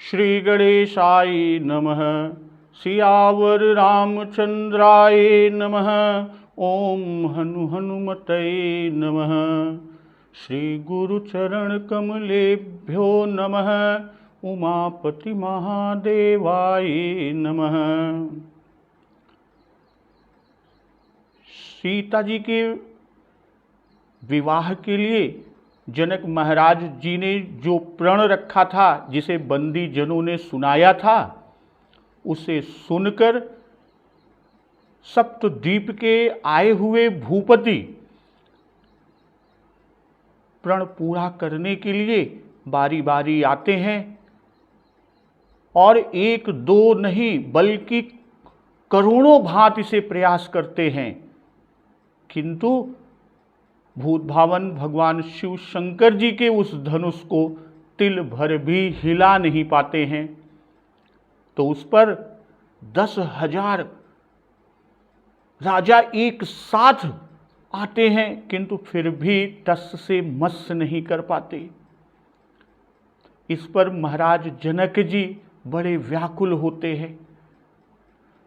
श्री गणेशाय नमः। सियावर रामचंद्राय नमः। ओम हनु हनुमतये नमः। श्री गुरुचरण कमलेभ्यो नमः। उमापति महादेवाय नमः। सीता जी के विवाह के लिए जनक महाराज जी ने जो प्रण रखा था, जिसे बंदी जनों ने सुनाया था, उसे सुनकर सप्तद्वीप के आए हुए भूपति प्रण पूरा करने के लिए बारी बारी आते हैं और एक दो नहीं बल्कि करोड़ों भांति से प्रयास करते हैं, किंतु भूत भावन भगवान शिव शंकर जी के उस धनुष को तिल भर भी हिला नहीं पाते हैं। तो उस पर 10,000 राजा एक साथ आते हैं, किंतु फिर भी टस से मस नहीं कर पाते। इस पर महाराज जनक जी बड़े व्याकुल होते हैं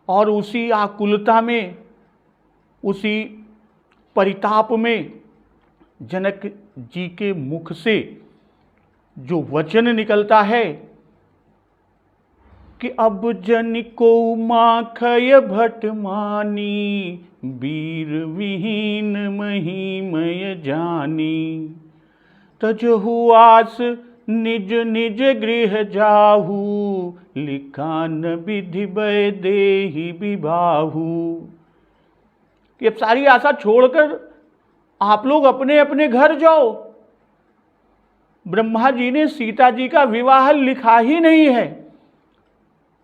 और उसी आकुलता में, उसी परिताप में जनक जी के मुख से जो वचन निकलता है कि अब जनिको माखय भट मानी, वीर विहीन महिमय जानी। तजहु आस निज निज गृह जाहू, लिखा न विधि बय देहि विबाहू। ये सारी आशा छोड़कर आप लोग अपने अपने घर जाओ। ब्रह्मा जी ने सीता जी का विवाह लिखा ही नहीं है,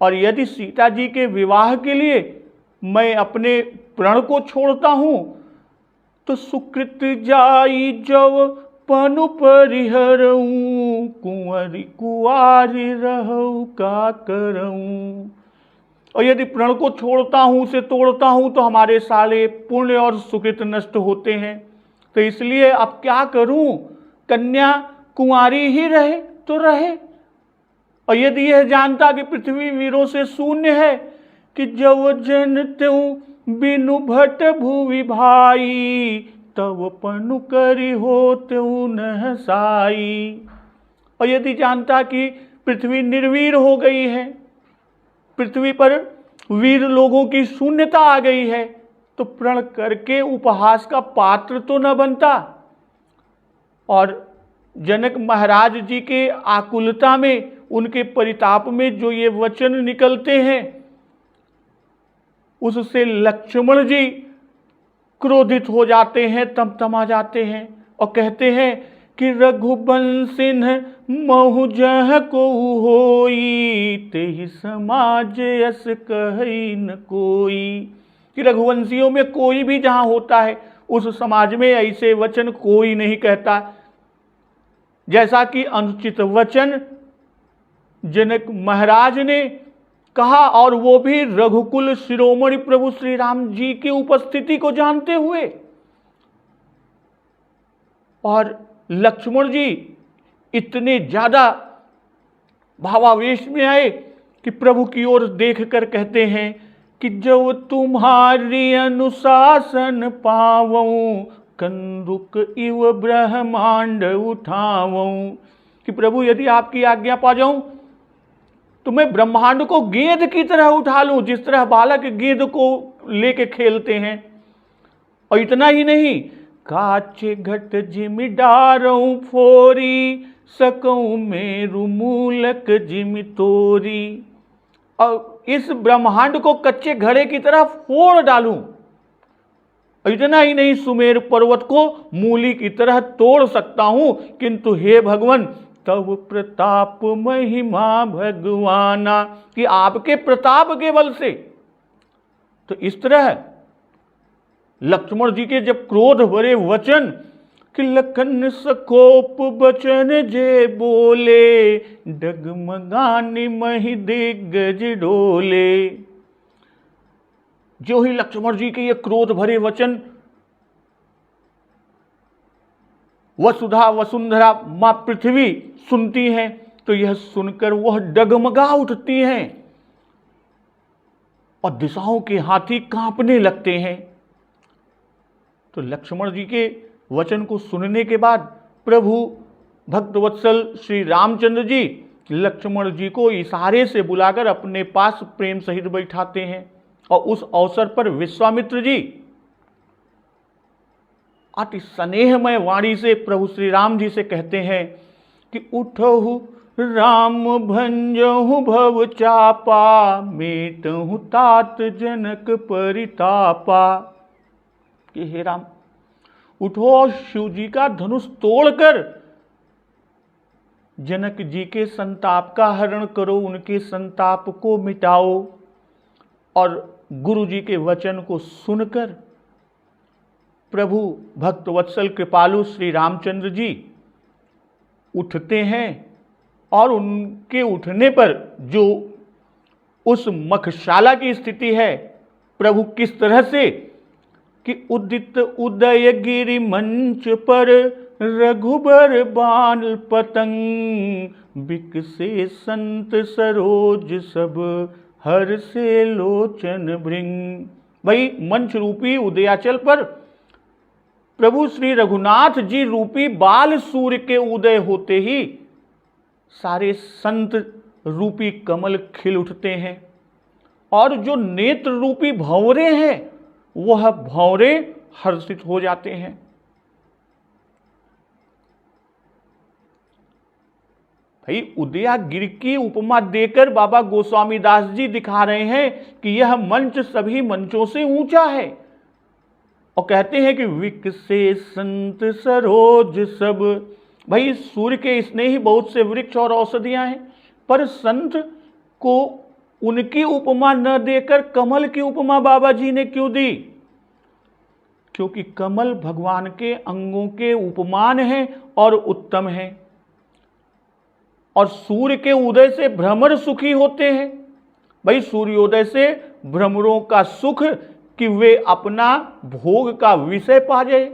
और यदि सीता जी के विवाह के लिए मैं अपने प्रण को छोड़ता हूं तो सुकृत जाई जव पनु परिहरऊं, कुंवरी कुआरी रहूं का करऊं। और यदि प्रण को छोड़ता हूं, उसे तोड़ता हूं, तो हमारे सारे पुण्य और सुकृत नष्ट होते हैं। तो इसलिए अब क्या करूं, कन्या कुंवारी ही रहे तो रहे। और यदि यह जानता कि पृथ्वी वीरों से शून्य है, कि जव जन त्यों बिनु भट भुवि भाई, तव पनु करी हो त्यों न साई। और यदि जानता कि पृथ्वी निर्वीर हो गई है, पृथ्वी पर वीर लोगों की शून्यता आ गई है, तो प्रण करके उपहास का पात्र तो न बनता। और जनक महाराज जी के आकुलता में, उनके परिताप में जो ये वचन निकलते हैं, उससे लक्ष्मण जी क्रोधित हो जाते हैं, तमतमा जाते हैं और कहते हैं कि रघुबंसिन महु जह को होई, तेहि समाज यस कहई न कोई। कि रघुवंशियों में कोई भी जहां होता है, उस समाज में ऐसे वचन कोई नहीं कहता। जैसा कि अनुचित वचन जनक महाराज ने कहा, और वो भी रघुकुल शिरोमणि प्रभु श्री राम जी की उपस्थिति को जानते हुए। और लक्ष्मण जी इतने ज्यादा भावावेश में आए कि प्रभु की ओर देखकर कहते हैं कि जब तुम्हारी अनुशासन पावऊं, कंदुक इव ब्रह्मांड उठावऊं। कि प्रभु यदि आपकी आज्ञा पा जाऊं तो मैं ब्रह्मांड को गेंद की तरह उठा लूं, जिस तरह बालक गेंद को लेके खेलते हैं। और इतना ही नहीं, काचे घट जिमि डारऊं फोरी, सकऊं मेरु मूलक जिमि तोरी। और इस ब्रह्मांड को कच्चे घड़े की तरह फोड़ डालूं। इतना ही नहीं, सुमेर पर्वत को मूली की तरह तोड़ सकता हूं। किंतु हे भगवान, तब प्रताप महिमा भगवाना, कि आपके प्रताप के बल से। तो इस तरह लक्ष्मण जी के जब क्रोध भरे वचन कि लखन सकोप बचन जे बोले, डगमगानी मही दिग्गज डोले। जो ही लक्ष्मण जी के ये क्रोध भरे वचन वसुधा वसुंधरा मां पृथ्वी सुनती हैं, तो यह सुनकर वह डगमगा उठती हैं और दिशाओं के हाथी कांपने लगते हैं। तो लक्ष्मण जी के वचन को सुनने के बाद प्रभु भक्तवत्सल श्री रामचंद्र जी लक्ष्मण जी को इशारे से बुलाकर अपने पास प्रेम सहित बैठाते हैं और उस अवसर पर विश्वामित्र जी अति स्नेहमय वाणी से प्रभु श्री राम जी से कहते हैं कि उठहु राम भंजहु भव चापा, मेटहु तात जनक परितापा। कि हे राम, उठो और शिव जी का धनुष तोड़कर जनक जी के संताप का हरण करो, उनके संताप को मिटाओ। और गुरु जी के वचन को सुनकर प्रभु भक्तवत्सल कृपालु श्री रामचंद्र जी उठते हैं और उनके उठने पर जो उस मखशाला की स्थिति है, प्रभु किस तरह से कि उदित उदय गिरि मंच पर रघुबर बाल पतंग, बिकसे संत सरोज सब हर से लोचन भृंग। भाई मंच रूपी उदयाचल पर प्रभु श्री रघुनाथ जी रूपी बाल सूर्य के उदय होते ही सारे संत रूपी कमल खिल उठते हैं और जो नेत्र रूपी भंवरे हैं वह भंवरे हर्षित हो जाते हैं। भाई उदयागिरि की उपमा देकर बाबा गोस्वामी दास जी दिखा रहे हैं कि यह मंच सभी मंचों से ऊंचा है और कहते हैं कि विकसे संत सरोज सब। भाई सूर्य के स्नेही बहुत से वृक्ष और औषधियां हैं, पर संत को उनकी उपमा न देकर कमल की उपमा बाबा जी ने क्यों दी? क्योंकि कमल भगवान के अंगों के उपमान है और उत्तम है। और सूर्य के उदय से भ्रमर सुखी होते हैं। भाई सूर्योदय से भ्रमरों का सुख कि वे अपना भोग का विषय पा जाए,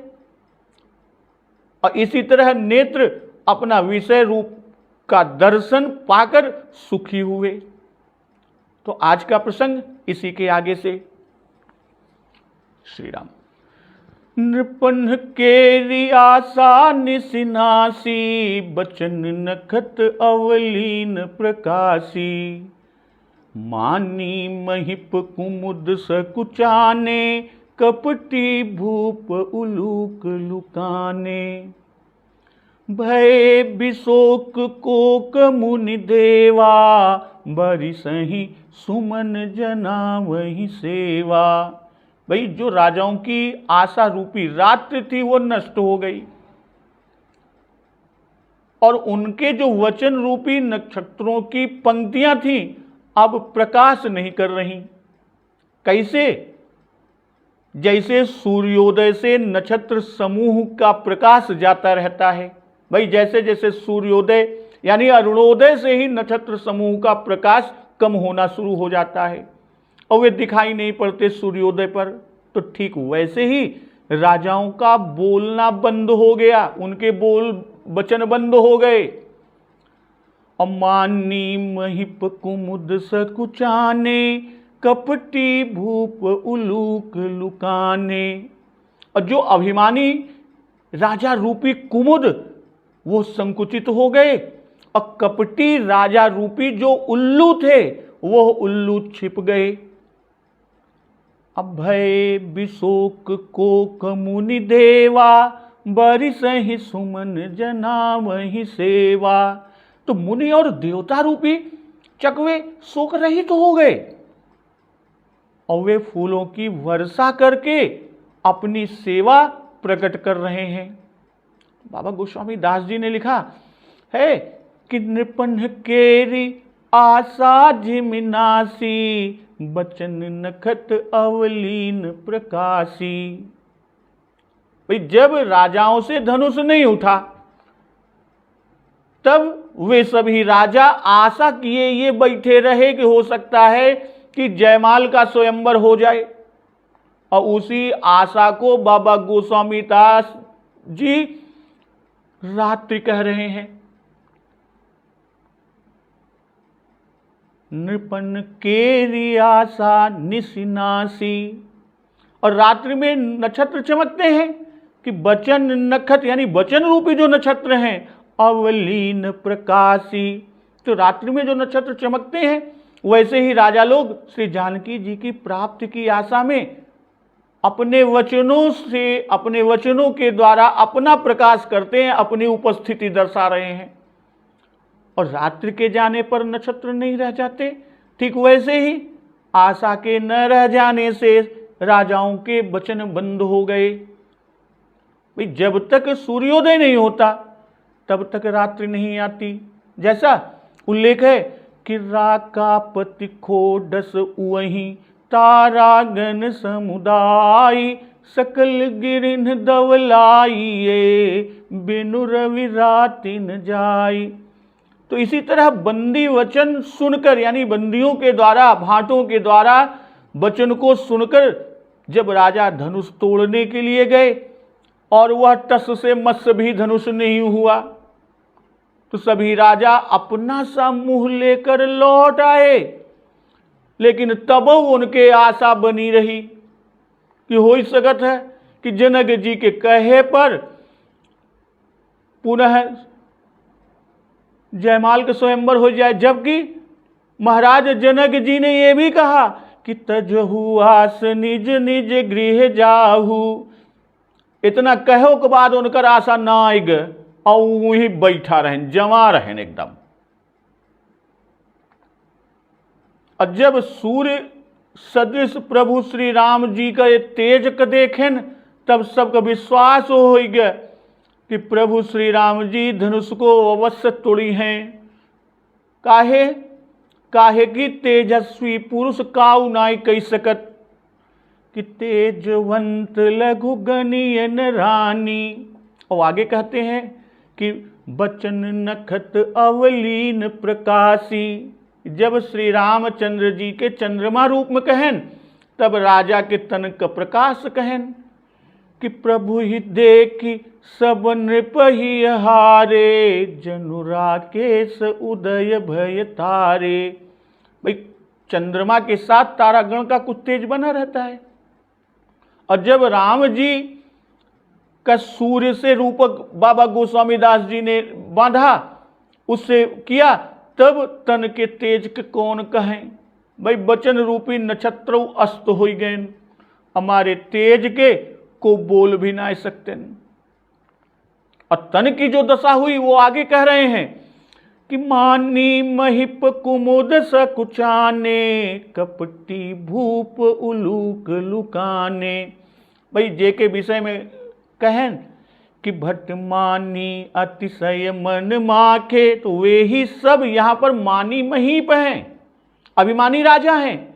और इसी तरह नेत्र अपना विषय रूप का दर्शन पाकर सुखी हुए। तो आज का प्रसंग इसी के आगे से। श्री राम। नृपन केरी आशा निसिनासी, बचन नखत अवलीन प्रकाशी। मानी महिप कुमुद सकुचाने, कपटी भूप उलूक लुकाने। भय बिशोक कोक मुनि देवा, बरिसहि सुमन जना वही सेवा। भाई जो राजाओं की आशा रूपी रात्रि थी वो नष्ट हो गई और उनके जो वचन रूपी नक्षत्रों की पंक्तियां थी अब प्रकाश नहीं कर रही। कैसे? जैसे सूर्योदय से नक्षत्र समूह का प्रकाश जाता रहता है। भाई जैसे जैसे सूर्योदय यानी अरुणोदय से ही नक्षत्र समूह का प्रकाश कम होना शुरू हो जाता है और वे दिखाई नहीं पड़ते सूर्योदय पर, तो ठीक वैसे ही राजाओं का बोलना बंद हो गया, उनके बोल वचन बंद हो गए। अमानी महिप कुमुद सकुचाने, कपटी भूप उलूक लुकाने। और जो अभिमानी राजा रूपी कुमुद वो संकुचित हो गए और कपटी राजा रूपी जो उल्लू थे वो उल्लू छिप गए। अभय बिशोक कोक मुनि देवा, बरिसहि सुमन जना वही सेवा। तो मुनि और देवता रूपी चकवे शोक रहित तो हो गए और वे फूलों की वर्षा करके अपनी सेवा प्रकट कर रहे हैं। बाबा गोस्वामी दास जी ने लिखा है कि नृपन केरी आशा जिमिनासी, बचन नखत अवलीन प्रकाशी। भाई जब राजाओं से धनुष नहीं उठा तब वे सभी राजा आशा किए ये बैठे रहे कि हो सकता है कि जयमाल का स्वयंवर हो जाए, और उसी आशा को बाबा गोस्वामी दास जी रात्रि कह रहे हैं। नृपन केरी आशा निशिनासी। और रात्रि में नक्षत्र चमकते हैं कि वचन नक्षत्र यानी वचन रूपी जो नक्षत्र हैं अवलीन प्रकाशी। तो रात्रि में जो नक्षत्र चमकते हैं वैसे ही राजा लोग श्री जानकी जी की प्राप्ति की आशा में अपने वचनों के द्वारा अपना प्रकाश करते हैं, अपनी उपस्थिति दर्शा रहे हैं। और रात्रि के जाने पर नक्षत्र नहीं रह जाते। ठीक वैसे ही आशा के न रह जाने से राजाओं के वचन बंद हो गए। भाई जब तक सूर्योदय नहीं होता तब तक रात्रि नहीं आती। जैसा उल्लेख है कि राकापति खोडस उवहीं तारागण समुदाय सकल गिरिन दवलाइए बिनु रवि राति न जाई। तो इसी तरह बंदी वचन सुनकर यानी बंदियों के द्वारा भाटों के द्वारा वचन को सुनकर जब राजा धनुष तोड़ने के लिए गए और वह टस से मत्स भी धनुष नहीं हुआ तो सभी राजा अपना सा मुंह लेकर लौट आए। लेकिन तब उनके आशा बनी रही कि हो ही सकत है कि जनक जी के कहे पर पुनः जयमाल का स्वयंवर हो जाए। जबकि महाराज जनक जी ने यह भी कहा कि तजहु आस निज निज गृह जाहू। इतना कहो के बाद उनकर आशा ना आई गए और वही बैठा रहें, जमा रहें एकदम। और जब सूर्य सदृश प्रभु श्री राम जी का तेज के देखें तब सबका विश्वास हो गया कि प्रभु श्री राम जी धनुष को अवश्य तोड़ी हैं। काहे कि तेजस्वी पुरुष काऊ नाई कही सकत कि तेजवंत लघु गनियन रानी। और आगे कहते हैं कि बचन नखत अवलीन प्रकाशी। जब श्री रामचंद्र जी के चंद्रमा रूप में कहन तब राजा के तन का प्रकाश कहन कि प्रभु ही देखी सब नृप ही हारे जनु राकेश उदय भय तारे। भाई चंद्रमा के साथ तारागण का कुछ तेज बना रहता है। और जब राम जी का सूर्य से रूपक बाबा गोस्वामी दास जी ने बांधा उससे किया तब तन के तेज के कौन कहें। भाई वचन रूपी नक्षत्र अस्त हो गए, हमारे तेज के को बोल भी ना सकते। और तन की जो दशा हुई वो आगे कह रहे हैं कि मानी महिप कुमुद सकुचाने कपटी भूप उलूक लुकाने। भाई जे के विषय में कहें कि भट्ट मानी अतिशय मन माखे, तो वे ही सब यहां पर मानी महीप हैं, अभिमानी राजा हैं।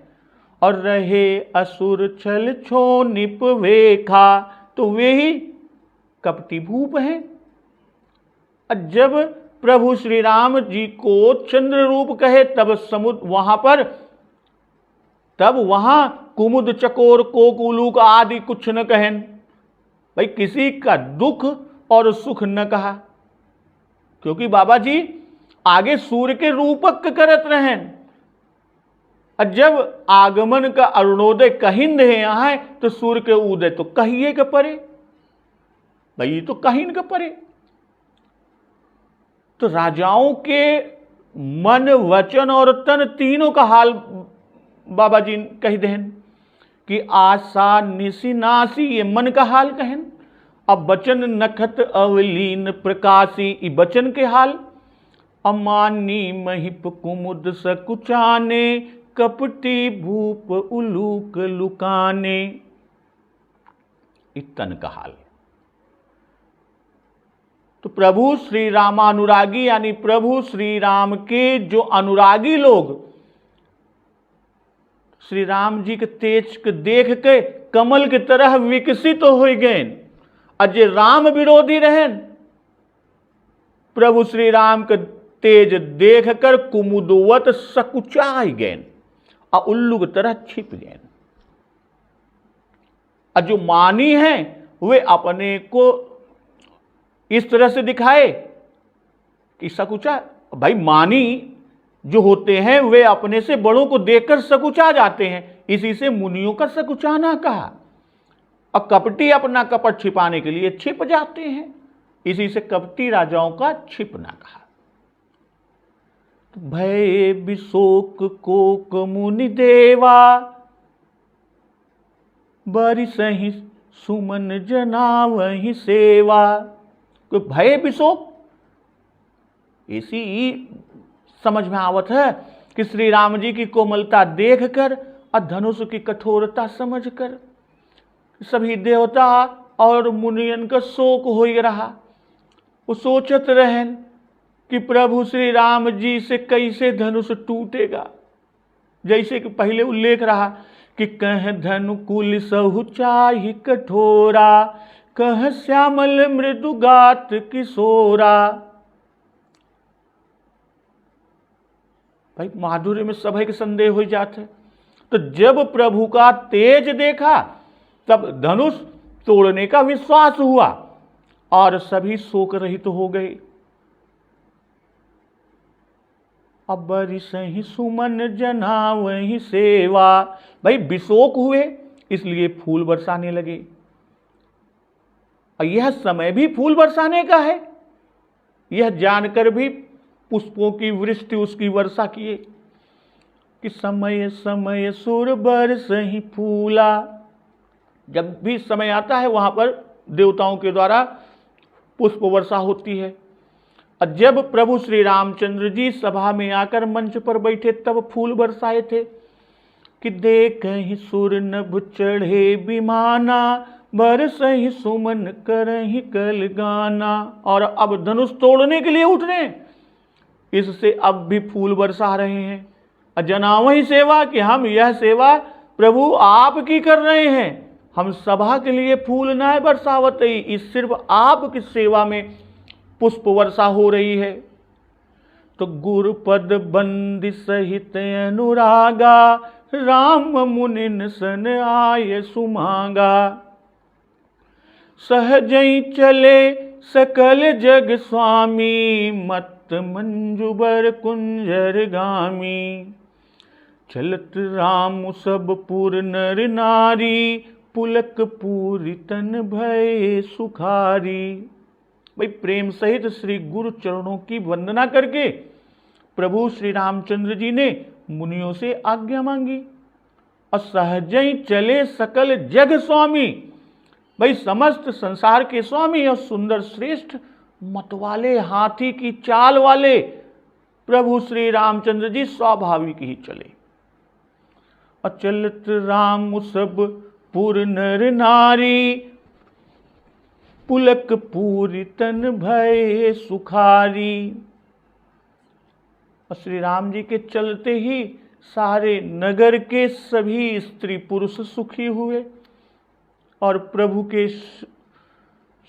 और रहे असुर छल छो निप वेखा, तो वे ही कपटी भूप हैं। जब प्रभु श्री राम जी को चंद्र रूप कहे तब समुद्र वहां कुमुद चकोर कोकुलूक आदि कुछ न कहें। भाई किसी का दुख और सुख न कहा, क्योंकि बाबा जी आगे सूर्य के रूपक करत रहें। और जब आगमन का अरुणोदय कहिंद है यहां है तो सूर्य के उदय तो कहिए के परे। भाई तो कहीं के परे। तो राजाओं के मन वचन और तन तीनों का हाल बाबा जी कह दें कि आशा निशिनासी, ये मन का हाल कहें। अब वचन नखत अवलीन प्रकाशी, ये वचन के हाल। अमानी महिप कुमुद सकुचाने कपटी भूप उलूक लुकाने, तन का हाल। तो प्रभु श्री रामानुरागी यानी प्रभु श्री राम के जो अनुरागी लोग श्री राम जी के तेज के देख के कमल की तरह विकसित हो गए। अजय राम विरोधी रहे प्रभु श्री राम के तेज देख कर कुमुदवत सकुचाई गए और उल्लू की तरह छिप गए। और जो मानी हैं वे अपने को इस तरह से दिखाए कि सकुचा। भाई मानी जो होते हैं वे अपने से बड़ों को देखकर सकुचा जाते हैं, इसी से मुनियों का सकुचाना कहा। और कपटी अपना कपट छिपाने के लिए छिप जाते हैं, इसी से कपटी राजाओं का छिपना कहा। भय बिशोक कोक मुनि देवा, बरिसहि सुमन जनावहि सेवा। तो भय बिशोक इसी समझ में आवत है कि श्री राम जी की कोमलता देखकर और धनुष की कठोरता समझकर सभी देवता और मुनियन का शोक हो ही रहा। वो सोचत रहन कि प्रभु श्री राम जी से कैसे धनुष टूटेगा। जैसे कि पहले उल्लेख रहा कि कह धनुकुल सहु चाहि कठोरा, कह श्यामल मृदुगात किशोरा। भाई माधुर्य में सभी के संदेह हो जाते। तो जब प्रभु का तेज देखा तब धनुष तोड़ने का विश्वास हुआ और सभी शोक रहित तो हो गए। अब बरिसहि सुमन जनावहि सेवा। भाई विशोक हुए इसलिए फूल बरसाने लगे, और यह समय भी फूल बरसाने का है, यह जानकर भी पुष्पों की वृष्टि उसकी वर्षा किए कि समय समय सुर बरसहि फूला। जब भी समय आता है वहां पर देवताओं के द्वारा पुष्प वर्षा होती है। और जब प्रभु श्री रामचंद्र जी सभा में आकर मंच पर बैठे तब फूल बरसाए थे कि देखहि सुर नभ चढ़े विमाना, बरसहि सुमन करहि कल गाना। और अब धनुष तोड़ने के लिए उठ रहे हैं, इससे अब भी फूल बरसा रहे हैं। जनावहि सेवा कि हम यह सेवा प्रभु आपकी कर रहे हैं, हम सभा के लिए फूल न बरसावत, इस सिर्फ आपकी सेवा में पुष्प वर्षा हो रही है। तो गुरुपद बंदी सहित अनुरागा, राम मुनिन सन आय सुमांगा। सहजई चले सकल जग स्वामी, मत मंजुबर कुंजर गामी। चलत राम सब पुर नर नारी, पुलक पूरी तन भय सुखारी। भाई प्रेम सहित श्री गुरु चरणों की वंदना करके प्रभु श्री रामचंद्र जी ने मुनियों से आज्ञा मांगी। और सहजई चले सकल जग स्वामी, भाई समस्त संसार के स्वामी और सुंदर श्रेष्ठ मतवाले हाथी की चाल वाले प्रभु श्री रामचंद्र जी स्वाभाविक ही चले। और चलत राम सब पुर नर नारी, पुलक पूरी तन भय सुखारी। और श्री राम जी के चलते ही सारे नगर के सभी स्त्री पुरुष सुखी हुए और प्रभु के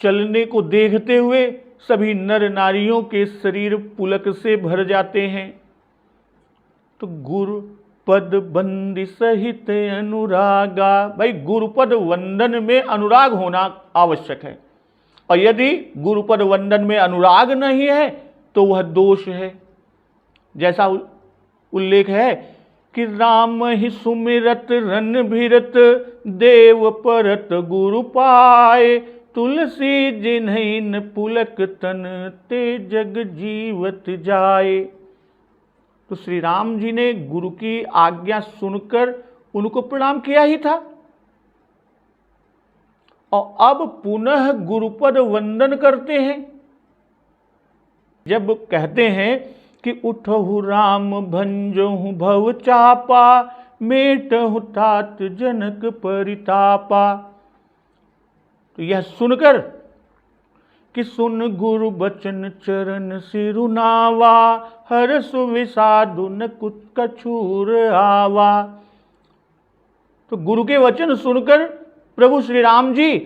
चलने को देखते हुए सभी नर नारियों के शरीर पुलक से भर जाते हैं। तो गुरुपद बंदी सहित अनुरागा, भाई गुरुपद वंदन में अनुराग होना आवश्यक है, और यदि गुरुपद वंदन में अनुराग नहीं है तो वह दोष है। जैसा उल्लेख है कि राम ही सुमिरत रन भिरत, देव परत गुरु पाए, तुलसी जिन्हैन पुलक तन, ते जग जीवत जाए। तो श्री राम जी ने गुरु की आज्ञा सुनकर उनको प्रणाम किया ही था, और अब पुनः गुरुपद वंदन करते हैं। जब कहते हैं कि उठहु राम भंजहु भव चापा, मेटहु तात जनक परितापा। तो यह सुनकर कि सुन गुरु बचन चरण सिरुनावा, हर सुविषादु न कुछ कछूर आवा। तो गुरु के वचन सुनकर प्रभु श्री राम जी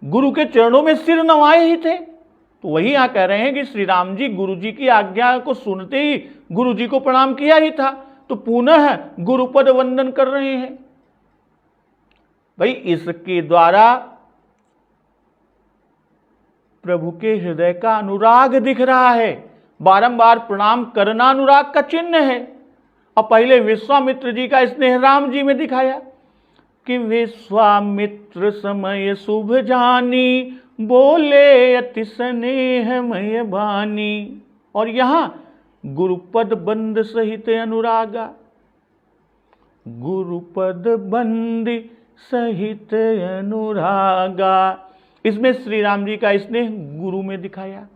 गुरु के चरणों में सिर नवाए ही थे। तो वही यहां कह रहे हैं कि श्री राम जी गुरु जी की आज्ञा को सुनते ही गुरु जी को प्रणाम किया ही था, तो पुनः गुरुपद वंदन कर रहे हैं। भाई इसके द्वारा प्रभु के हृदय का अनुराग दिख रहा है। बारंबार प्रणाम करना अनुराग का चिन्ह है। और पहले विश्वामित्र जी का स्नेह राम जी में दिखाया कि विश्वामित्र समय शुभ जानी, बोले अति स्नेहमय बानी। और यहां गुरुपद बंद सहित अनुरागा, गुरुपद बंद सहित अनुरागा, इसमें श्री राम जी का स्नेह गुरु में दिखाया।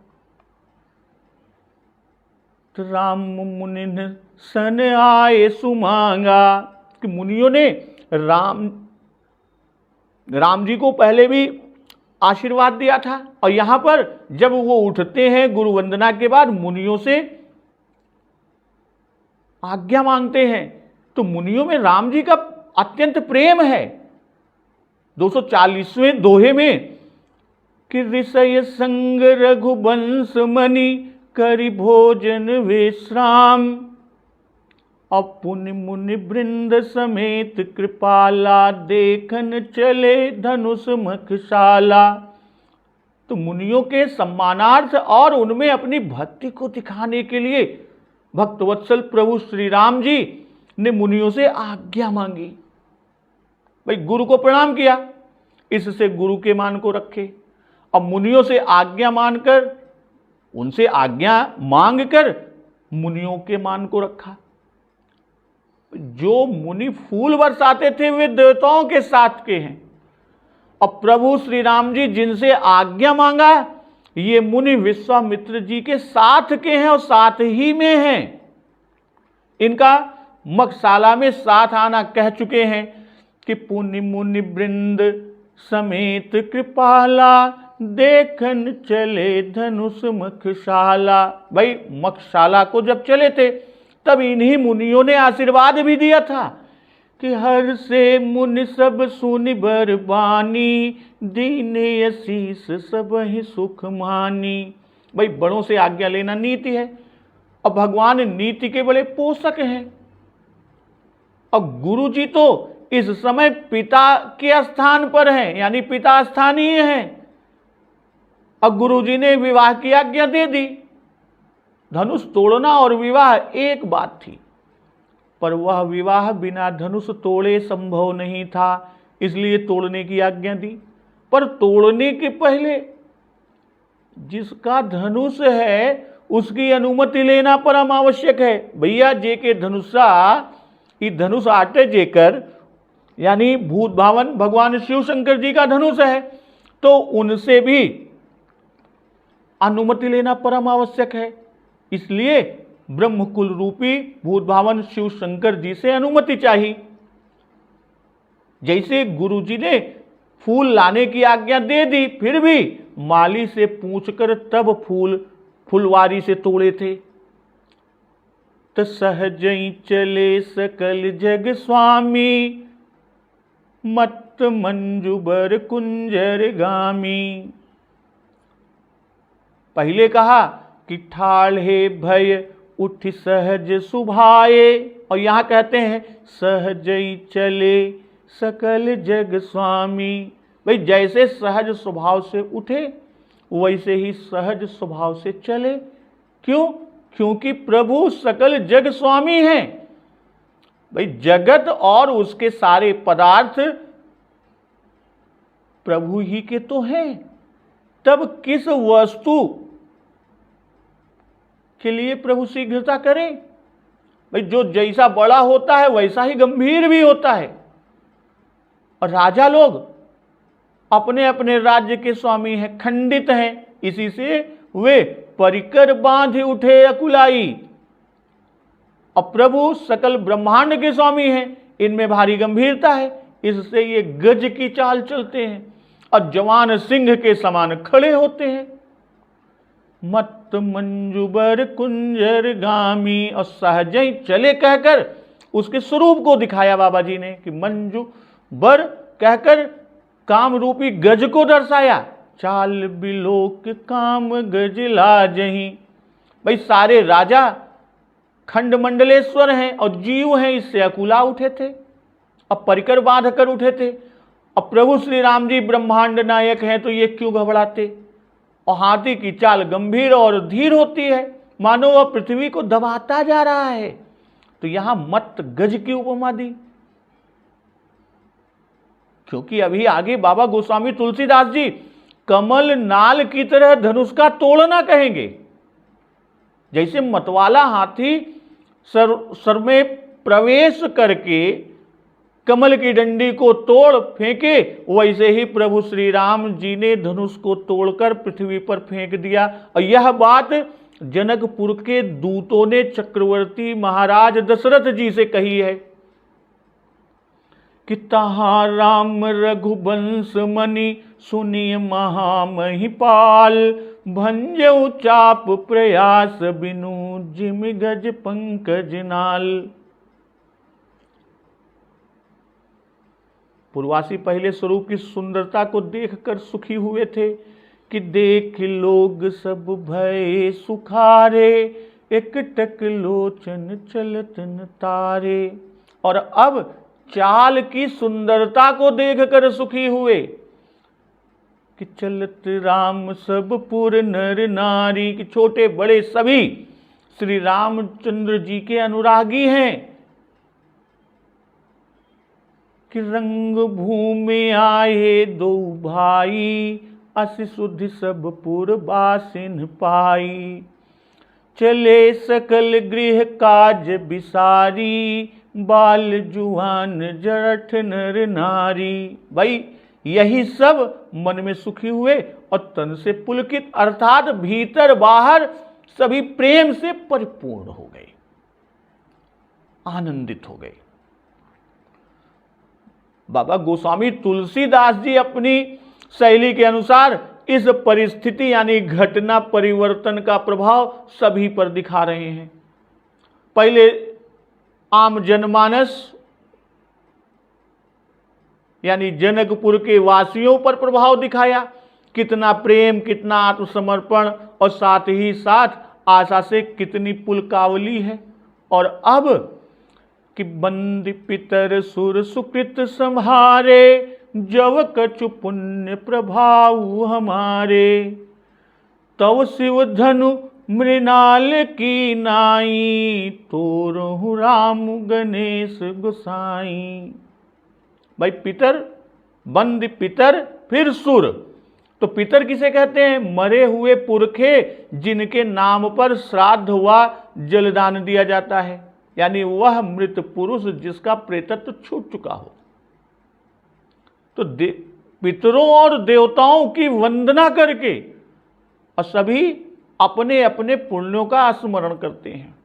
तो राम मुनि सन आए सुमांगा, कि मुनियों ने राम जी को पहले भी आशीर्वाद दिया था, और यहां पर जब वो उठते हैं गुरु वंदना के बाद मुनियों से आज्ञा मांगते हैं, तो मुनियों में राम जी का अत्यंत प्रेम है। 240वें दोहे में कि ऋषय संग रघुवंश मणि, करि भोजन विश्राम, अपुनि मुनि वृंद समेत कृपाला, देखन चले धनुष मखशाला। तो मुनियों के सम्मानार्थ और उनमें अपनी भक्ति को दिखाने के लिए भक्तवत्सल प्रभु श्री राम जी ने मुनियों से आज्ञा मांगी। भाई गुरु को प्रणाम किया, इससे गुरु के मान को रखे। अब मुनियों से आज्ञा मानकर, उनसे आज्ञा मांगकर मुनियों के मान को रखा। जो मुनि फूल बरसाते थे वे देवताओं के साथ के हैं, और प्रभु श्री राम जी जिनसे आज्ञा मांगा ये मुनि विश्वामित्र जी के साथ के हैं और साथ ही में हैं। इनका मखशाला में साथ आना कह चुके हैं कि पुनि मुनि वृंद समेत कृपाला, देखन चले धनुष मखशाला। भाई मखशाला को जब चले थे तब इन्हीं मुनियों ने आशीर्वाद भी दिया था कि हर से मुनि सब सुनि बर बानी, दीने असीस सब ही सुख मानी। भाई बड़ों से आज्ञा लेना नीति है, और भगवान नीति के बड़े पोषक हैं। और गुरु जी तो इस समय पिता के स्थान पर हैं, यानी पिता स्थानीय हैं। अब गुरु जी ने विवाह की आज्ञा दे दी। धनुष तोड़ना और विवाह एक बात थी, पर वह विवाह बिना धनुष तोड़े संभव नहीं था, इसलिए तोड़ने की आज्ञा दी। पर तोड़ने के पहले जिसका धनुष है उसकी अनुमति लेना परम आवश्यक है। भैया जे के धनुषा ई धनुष आटे जेकर, यानी भूत भावन भगवान शिव शंकर जी का धनुष है, तो उनसे भी अनुमति लेना परम आवश्यक है। इसलिए ब्रह्मकुल रूपी भूत भावन शिव शंकर जी से अनुमति चाहिए। जैसे गुरु जी ने फूल लाने की आज्ञा दे दी, फिर भी माली से पूछकर तब फुलवारी से तोड़े थे। तो सहज चले सकल जग स्वामी, मत मंजुबर कुंजर गामी। पहले कहा कि ठाढ़े भय उठ सहज सुभाए, और यहां कहते हैं सहज चले सकल जग स्वामी। भाई जैसे सहज स्वभाव से उठे वैसे ही सहज स्वभाव से चले। क्यों? क्योंकि प्रभु सकल जग स्वामी हैं। भाई जगत और उसके सारे पदार्थ प्रभु ही के तो हैं, तब किस वस्तु के लिए प्रभु शीघ्रता करें? भाई जो जैसा बड़ा होता है वैसा ही गंभीर भी होता है। और राजा लोग अपने अपने राज्य के स्वामी हैं, खंडित हैं, इसी से वे परिकर बांध उठे अकुलाई। और प्रभु सकल ब्रह्मांड के स्वामी हैं, इनमें भारी गंभीरता है, इससे ये गज की चाल चलते हैं और जवान सिंह के समान खड़े होते हैं। मत मंजुबर कुंजर गामी, और सहज ही चले कहकर उसके स्वरूप को दिखाया बाबा जी ने कि मंजू बर कहकर काम रूपी गज को दर्शाया। चाल बिलोक काम गज लाजही। भाई सारे राजा खंड मंडलेश्वर हैं और जीव हैं, इससे अकुला उठे थे, अब परिकर बांध कर उठे थे। अब प्रभु श्री राम जी ब्रह्मांड नायक हैं तो ये क्यों घबराते? और हाथी की चाल गंभीर और धीर होती है, मानो वह पृथ्वी को दबाता जा रहा है। तो यहां मत गज की उपमा दी, क्योंकि अभी आगे बाबा गोस्वामी तुलसीदास जी कमल नाल की तरह धनुष का तोड़ना कहेंगे। जैसे मतवाला हाथी सर में प्रवेश करके कमल की डंडी को तोड़ फेंके, वैसे ही प्रभु श्री राम जी ने धनुष को तोड़कर पृथ्वी पर फेंक दिया। और यह बात जनकपुर के दूतों ने चक्रवर्ती महाराज दशरथ जी से कही है कि तहां राम रघुवंश मणि सुनिय महामहिपाल, भंजऊ चाप प्रयास बिनु जिम गज पंकज नाल। पूर्वासी पहले स्वरूप की सुंदरता को देखकर सुखी हुए थे कि देख लोग सब भय सुखारे, एकटक लोचन चलत न तारे। और अब चाल की सुंदरता को देखकर सुखी हुए कि चलत राम सब पुर नर नारी, कि छोटे बड़े सभी श्री रामचंद्र जी के अनुरागी हैं। कि रंग भूमि आए दो भाई, अस सुधि सब पुर बासिन पाई। चले सकल गृह काज बिसारी, बाल जुआन जरठ नर नारी। भाई यही सब मन में सुखी हुए और तन से पुलकित, अर्थात भीतर बाहर सभी प्रेम से परिपूर्ण हो गए, आनंदित हो गए। बाबा गोस्वामी तुलसीदास जी अपनी शैली के अनुसार इस परिस्थिति यानी घटना परिवर्तन का प्रभाव सभी पर दिखा रहे हैं। पहले आम जनमानस यानी जनकपुर के वासियों पर प्रभाव दिखाया, कितना प्रेम, कितना आत्मसमर्पण और साथ ही साथ आशा से कितनी पुलकावली है। और अब कि बंदी पितर सुर सुकृत संहारे, जव कछु पुण्य प्रभाव हमारे। तव शिव धनु मृणाल की नाई, तोरहु राम गणेश गोसाई। भाई पितर, बंद पितर, फिर सुर। तो पितर किसे कहते हैं? मरे हुए पुरखे जिनके नाम पर श्राद्ध व जलदान दिया जाता है, यानी वह मृत पुरुष जिसका प्रेतत्व छूट चुका हो। तो पितरों और देवताओं की वंदना करके और सभी अपने अपने पुण्यों का स्मरण करते हैं।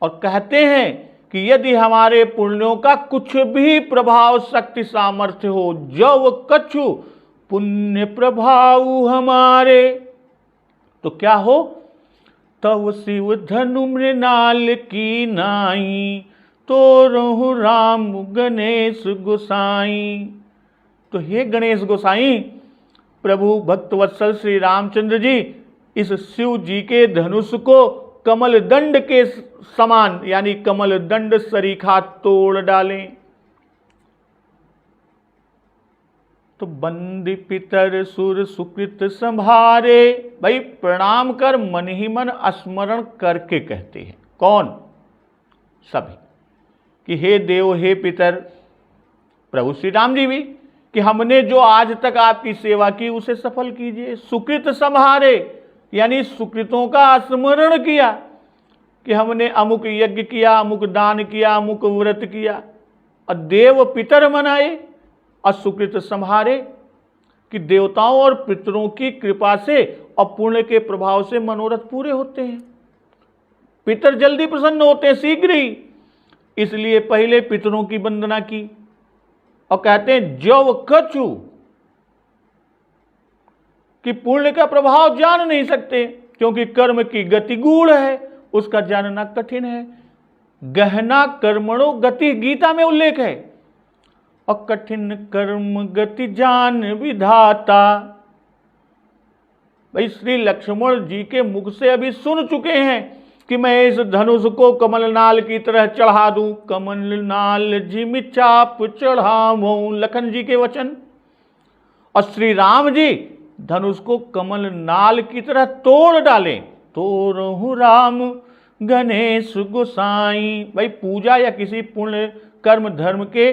और कहते हैं कि यदि हमारे पुण्यों का कुछ भी प्रभाव, शक्ति, सामर्थ्य हो, जव कछु पुण्य प्रभाव हमारे, तो क्या हो? तव शिव धनु मृणाल की नाई, तोरहु राम गणेश गोसाई। तो हे गणेश गोसाई, प्रभु भक्तवत्सल श्री रामचंद्र जी इस शिव जी के धनुष को कमल दंड के समान यानी कमल दंड सरीखा तोड़ डालें। तो बंदी पितर सुर सुकृत संभारे, भाई प्रणाम कर मन ही मन स्मरण करके कहते हैं। कौन? सभी। कि हे देव, हे पितर, प्रभु श्री राम जी भी, कि हमने जो आज तक आपकी सेवा की उसे सफल कीजिए। सुकृत संहारे यानी सुकृतों का स्मरण किया कि हमने अमुक यज्ञ किया, अमुक दान किया, अमुक व्रत किया, और देव पितर मनाए। और सुकृत संहारे कि देवताओं और पितरों की कृपा से और पुण्य के प्रभाव से मनोरथ पूरे होते हैं। पितर जल्दी प्रसन्न होते हैं, शीघ्र ही। इसलिए पहले पितरों की वंदना की और कहते हैं जव कछु, कि पुण्य का प्रभाव जान नहीं सकते, क्योंकि कर्म की गति गूढ़ है, उसका जानना कठिन है। गहना कर्मणो गति गीता में उल्लेख है। और कठिन कर्म गति जान विधाता। भाई श्री लक्ष्मण जी के मुख से अभी सुन चुके हैं कि मैं इस धनुष को कमलनाल की तरह चढ़ा दूं। कमलनाल जिमि चाप चढ़ाऊं, लखन जी के वचन। और श्री राम जी धनुष को कमल नाल की तरह तोड़ डालें। तोड़हु राम गणेश गोसाई। भाई पूजा या किसी पुण्य कर्म धर्म के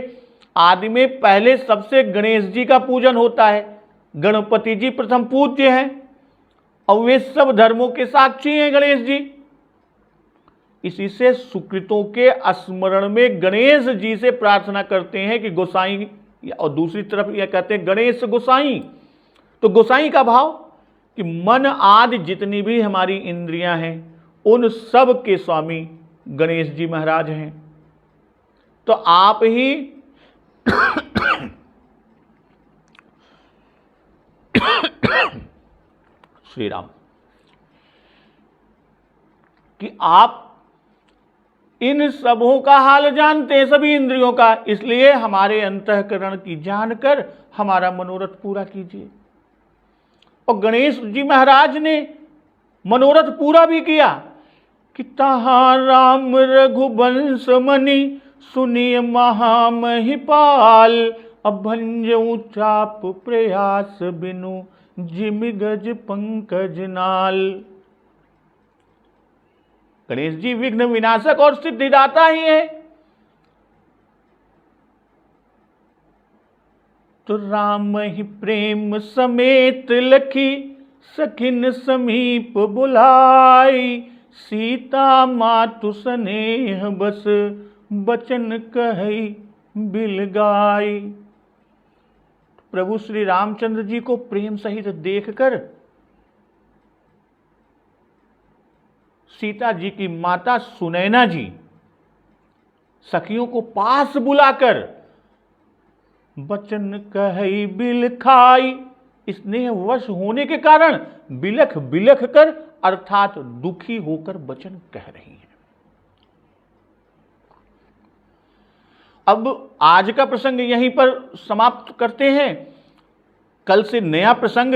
आदि में पहले सबसे गणेश जी का पूजन होता है। गणपति जी प्रथम पूज्य हैं और वे सब धर्मों के साक्षी हैं गणेश जी। इसी से सुकृतों के स्मरण में गणेश जी से प्रार्थना करते हैं कि गोसाई, और दूसरी तरफ यह कहते हैं गणेश गोसाई। तो गोसाई का भाव कि मन आदि जितनी भी हमारी इंद्रियां हैं उन सब के स्वामी गणेश जी महाराज हैं। तो आप ही श्री राम कि आप इन सबों का हाल जानते हैं, सभी इंद्रियों का, इसलिए हमारे अंतःकरण की जानकर हमारा मनोरथ पूरा कीजिए। और गणेश जी महाराज ने मनोरथ पूरा भी किया कि तहां राम रघुवंश मणि सुनिय महामहिपाल। अभंजऊ चाप प्रयास बिनु जिम गज पंकज नाल। गणेश जी विघ्न विनाशक और सिद्धिदाता ही है। तो राम ही प्रेम समेत लखी सखिन समीप बुलाई। सीता मातु स्नेह बस बचन कही बिलगाई। प्रभु श्री रामचंद्र जी को प्रेम सहित देखकर सीता जी की माता सुनैना जी सखियों को पास बुलाकर बचन कही बिल खाई। स्नेह वश होने के कारण बिलख बिलख कर अर्थात दुखी होकर वचन कह रही हैं। अब आज का प्रसंग यहीं पर समाप्त करते हैं। कल से नया प्रसंग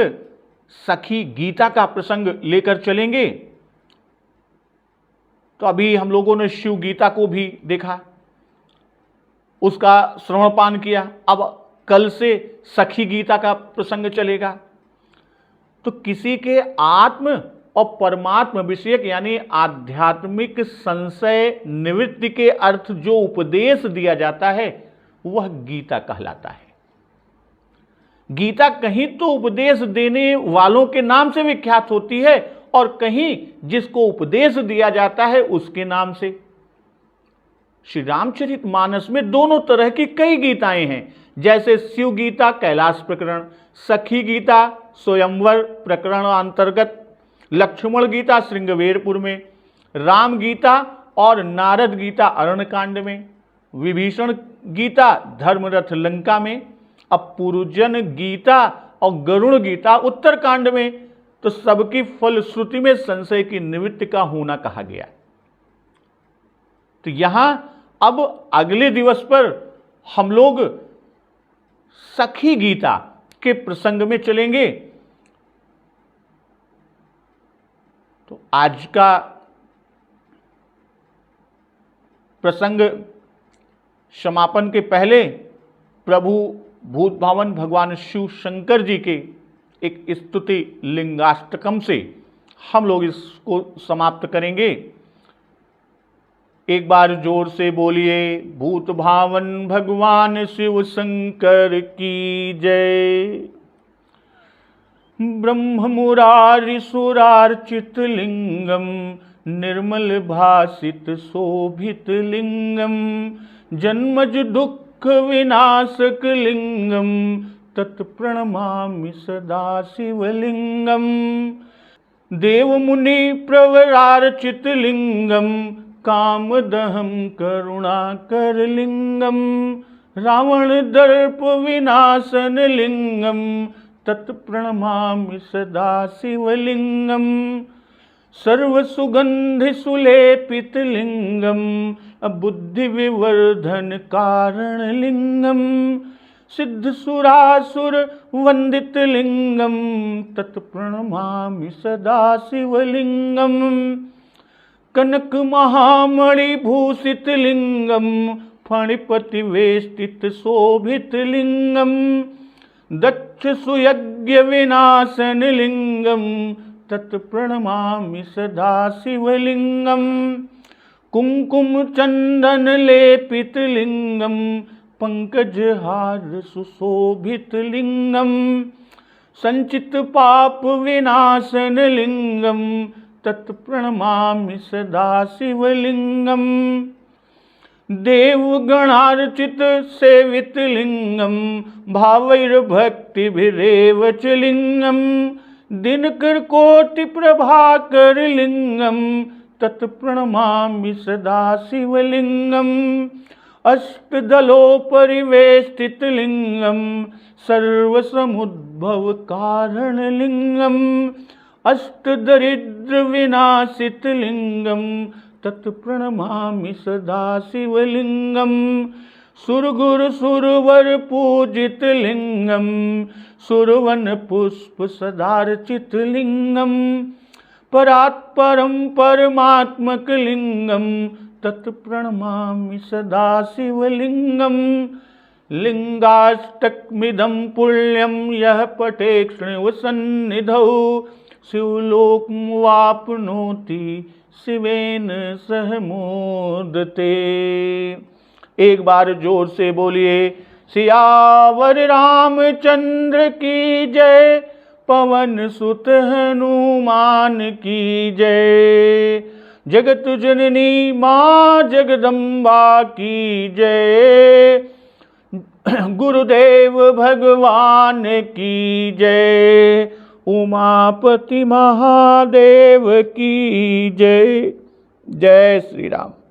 सखी गीता का प्रसंग लेकर चलेंगे। तो अभी हम लोगों ने शिव गीता को भी देखा, उसका श्रवणपान किया। अब कल से सखी गीता का प्रसंग चलेगा। तो किसी के आत्म और परमात्म विषयक यानी आध्यात्मिक संशय निवृत्ति के अर्थ जो उपदेश दिया जाता है वह गीता कहलाता है। गीता कहीं तो उपदेश देने वालों के नाम से विख्यात होती है और कहीं जिसको उपदेश दिया जाता है उसके नाम से। श्री रामचरितमानस में दोनों तरह की कई गीताएं हैं, जैसे शिव गीता कैलाश प्रकरण, सखी गीता स्वयंवर प्रकरण अंतर्गत, लक्ष्मण गीता श्रृंगवेरपुर में, राम गीता और नारद गीता अरण्यकांड में, विभीषण गीता धर्मरथ लंका में, अब पुरुजन गीता और गरुण गीता उत्तरकांड में। तो सबकी फलश्रुति में संशय की निवृत्ति का होना कहा गया। तो यहां अब अगले दिवस पर हम लोग सखी गीता के प्रसंग में चलेंगे। तो आज का प्रसंग समापन के पहले प्रभु भूत भावन भगवान शिव शंकर जी के एक स्तुति लिंगाष्टकम से हम लोग इसको समाप्त करेंगे। एक बार जोर से बोलिए, भूत भावन भगवान शिव शंकर की जय। ब्रह्म मुरारी सुरार्चित लिंगम निर्मल भासित शोभित लिंगम जन्मज दुख विनाशक लिंगम तत्प्रणमामि सदा शिवलिंगम। देव मुनि प्रवरार्चित लिंगम कामदहम करुणाकर लिंगम रावण दर्प विनाशन लिंगम तत्प्रणमामि सदा शिवलिंगम। सर्व सुगंधि सुलेपित लिंगम बुद्धि विवर्धन कारण लिंगम सिद्ध सुरासुर वंदित लिंगम तत्प्रणमामि सदा शिवलिंगम। कनक महामणि भूषित लिंगम फणिपति वेष्टित शोभित लिंगम दक्ष सुयज्ञ विनाशन लिंगम तत्प्रणमामि सदा शिवलिंगम। कुंकुम चंदन लेपित लिंगम पंकजहार सुशोभित लिंगम। संचित पाप विनाशन लिंगम तत्प्रणमामि सदा शिवलिंगम। देवगणार्चित सेवित लिंगम भावैर्भक्तिभिरेव च लिंगम। दिनकर कोटि प्रभाकर लिंगम तत्प्रणमामि सदा शिवलिंगम। अष्टदलोपरिवेष्टित लिंगम सर्वसमुद्भव कारण लिंगम। अष्टदरिद्र विनाशित लिंगम तत्प्रणमामि सदा शिवलिंगम। सुरगुरु सुरवर पूजित लिंगम सुरवन पुष्प सदार्चित लिंगम। परात्परम परमात्मक लिंगम तत्प्रणमामि सदा शिवलिंगम। लिंगाष्टकमिदं पुण्यं यः पठेत् सन्निधौ शिवलोकमवाप्नोति शिवेन सह मोदते। एक बार जोर से बोलिए सियावर रामचंद्र की जय, पवन सुत हनुमान की जय। जगत जननी माँ जगदम्बा की जय। गुरुदेव भगवान की जय। उमापति महादेव की जय। जय श्री राम।